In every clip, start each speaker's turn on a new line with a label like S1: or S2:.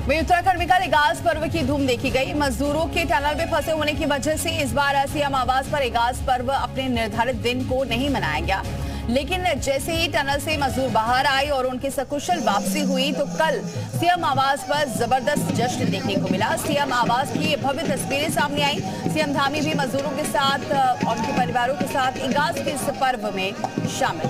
S1: वहीं उत्तराखंड में कल इगास पर्व की धूम देखी गई। मजदूरों के टनल में फंसे होने की वजह से इस बार सीएम आवास पर इगास पर्व अपने निर्धारित दिन को नहीं मनाया गया, लेकिन जैसे ही टनल से मजदूर बाहर आए और उनकी सकुशल वापसी हुई तो कल सीएम आवास पर जबरदस्त जश्न देखने को मिला। सीएम आवास की भव्य तस्वीरें सामने आई। सीएम धामी भी मजदूरों के साथ और उनके परिवारों के साथ इगास के इस पर्व में शामिल।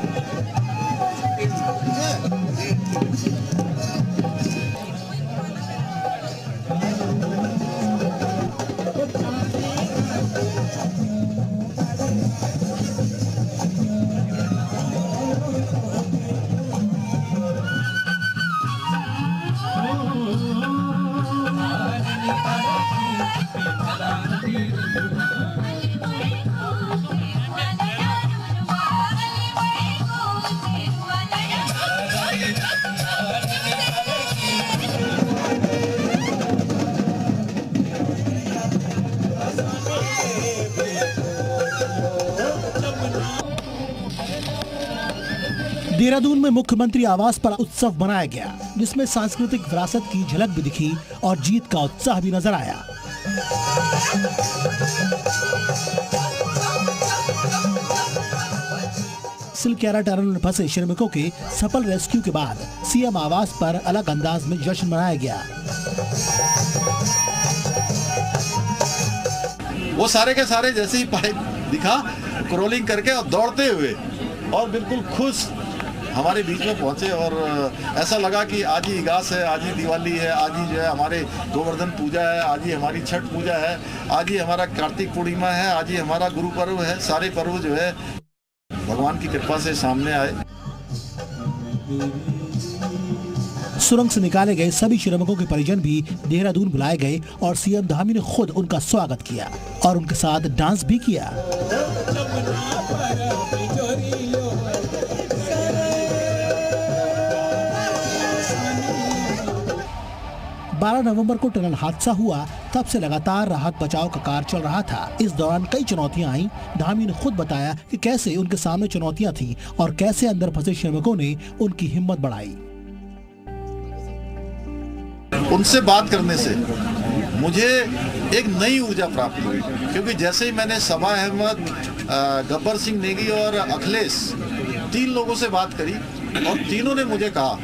S2: देहरादून में मुख्यमंत्री आवास पर उत्सव मनाया गया, जिसमें सांस्कृतिक विरासत की झलक भी दिखी और जीत का उत्साह भी नजर आया। सिलक्यारा टनल में फंसे श्रमिकों के सफल रेस्क्यू के बाद सीएम आवास पर अलग अंदाज में जश्न मनाया गया।
S3: वो सारे के सारे जैसे ही पाइप दिखा क्रॉलिंग करके और दौड़ते हुए और बिल्कुल खुश हमारे बीच में पहुंचे और ऐसा लगा कि आज ही इगास है, आज ही दिवाली है, आज ही जो है हमारे गोवर्धन पूजा है, आज ही हमारी छठ पूजा है, आज ही हमारा कार्तिक पूर्णिमा है, आज ही हमारा गुरु पर्व है। सारे पर्व जो है भगवान की कृपा से सामने आए।
S2: सुरंग से निकाले गए सभी श्रमिकों के परिजन भी देहरादून बुलाए गए और सीएम धामी ने खुद उनका स्वागत किया और उनके साथ डांस भी किया। 12 नवंबर को टनल हादसा हुआ, तब से लगातार राहत बचाव का कार्य चल रहा था। इस दौरान कई चुनौतियां आईं। धामी ने खुद बताया कि कैसे उनके सामने चुनौतियां थीं और कैसे अंदर फंसे श्रमिकों ने उनकी हिम्मत बढ़ाई।
S3: उनसे बात करने से मुझे एक नई ऊर्जा प्राप्त हुई, क्योंकि जैसे ही मैंने सबा अहमद, गब्बर सिंह नेगी और अखिलेश 3 लोगों से बात करी और तीनों ने मुझे कहा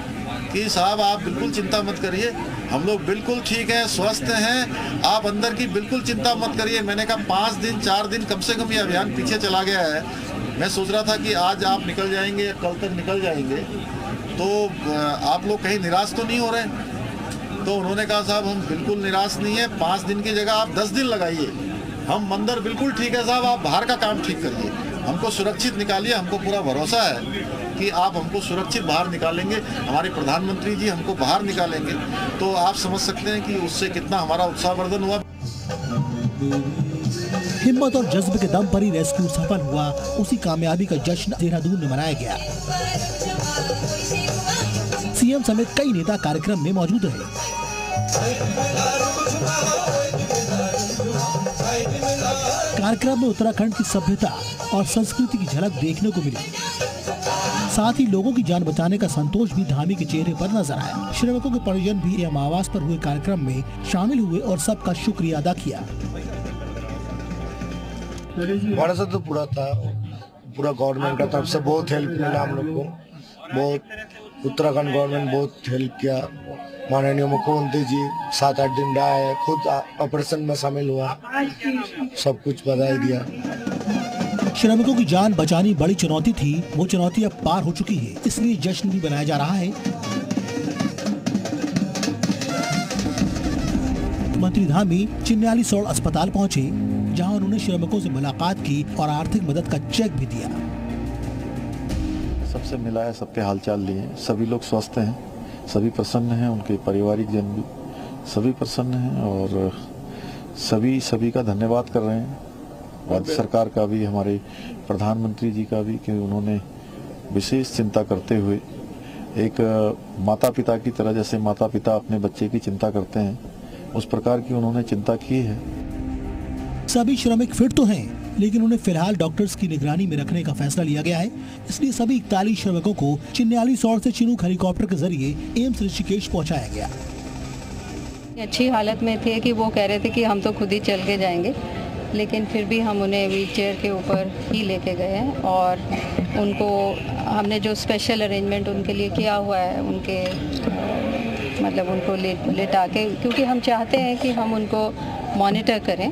S3: कि साहब आप बिल्कुल चिंता मत करिए, हम लोग बिल्कुल ठीक हैं, स्वस्थ हैं, आप अंदर की बिल्कुल चिंता मत करिए। मैंने कहा 5 दिन 4 दिन कम से कम ये अभियान पीछे चला गया है। मैं सोच रहा था कि आज आप निकल जाएंगे या कल तक निकल जाएंगे, तो आप लोग कहीं निराश तो नहीं हो रहे? तो उन्होंने कहा साहब हम बिल्कुल निराश नहीं है, 5 दिन की जगह आप 10 दिन लगाइए, हम अंदर बिल्कुल ठीक है साहब, आप बाहर का काम ठीक करिए, हमको सुरक्षित निकालिए। हमको पूरा भरोसा है कि आप हमको सुरक्षित बाहर निकालेंगे, हमारे प्रधानमंत्री जी हमको बाहर निकालेंगे। तो आप समझ सकते हैं कि उससे कितना हमारा उत्साहवर्धन हुआ।
S2: हिम्मत और जज्बे के दम पर ही रेस्क्यू सफल हुआ। उसी कामयाबी का जश्न देहरादून में मनाया गया। सीएम समेत कई नेता कार्यक्रम में मौजूद रहे। कार्यक्रम में उत्तराखंड की सभ्यता और संस्कृति की झलक देखने को मिली। साथ ही लोगों की जान बचाने का संतोष भी धामी के चेहरे पर नजर आया। श्रमिकों के परिजन भी सीएम आवास पर हुए कार्यक्रम में शामिल हुए और सबका शुक्रिया अदा किया।
S4: हमारा सब तो पूरा गवर्नमेंट का तरफ से बहुत हेल्प मिला हम लोग को। बहुत उत्तराखंड गवर्नमेंट बहुत हेल्प किया। माननीय मुख्यमंत्री जी 7-8 दिन रहा है, खुद ऑपरेशन में शामिल हुआ, सब कुछ बधाई दिया।
S2: श्रमिकों की जान बचानी बड़ी चुनौती थी, वो चुनौती अब पार हो चुकी है, इसलिए जश्न भी मनाया जा रहा है। मंत्री धामी चिन्यालीसोड़ अस्पताल पहुंचे, जहां उन्होंने श्रमिकों से मुलाकात की और आर्थिक मदद का चेक भी दिया।
S3: सबसे मिला है, सबके हालचाल लिए, सभी लोग स्वस्थ हैं, सभी प्रसन्न हैं, उनके पारिवारिक जन भी सभी प्रसन्न हैं और सभी का धन्यवाद कर रहे हैं। राज्य सरकार का भी, हमारे प्रधानमंत्री जी का भी, कि उन्होंने विशेष चिंता करते हुए एक माता पिता की तरह, जैसे माता पिता अपने बच्चे की चिंता करते हैं, उस प्रकार की उन्होंने चिंता की है।
S2: सभी श्रमिक फिट तो हैं, लेकिन उन्हें फिलहाल डॉक्टर्स की निगरानी में रखने का फैसला लिया गया है। इसलिए सभी 41 श्रमिकों को चिन्यालीसोड़ से चिनूक हेलीकॉप्टर के जरिए एम्स ऋषिकेश पहुंचाया गया।
S5: अच्छी हालत में थे कि वो कह रहे थे कि हम तो खुद ही चल के जाएंगे, लेकिन फिर भी हम उन्हें व्हील चेयर के ऊपर ही लेके गए हैं और उनको हमने जो स्पेशल अरेंजमेंट उनके लिए किया हुआ है, उनके मतलब उनको लेटा के, क्योंकि हम चाहते हैं कि हम उनको मॉनिटर करें।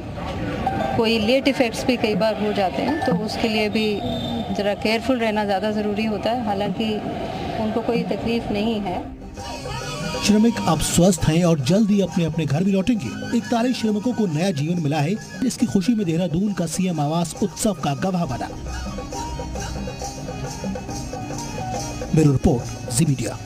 S5: कोई लेट इफ़ेक्ट्स भी कई बार हो जाते हैं, तो उसके लिए भी ज़रा केयरफुल रहना ज़्यादा ज़रूरी होता है। हालांकि उनको कोई तकलीफ़ नहीं है।
S2: श्रमिक अब स्वस्थ हैं और जल्द ही अपने अपने घर भी लौटेंगे। 41 श्रमिकों को नया जीवन मिला है, जिसकी खुशी में देहरादून का सीएम आवास उत्सव का गवाह बना। ब्यूरो रिपोर्ट, जी मीडिया।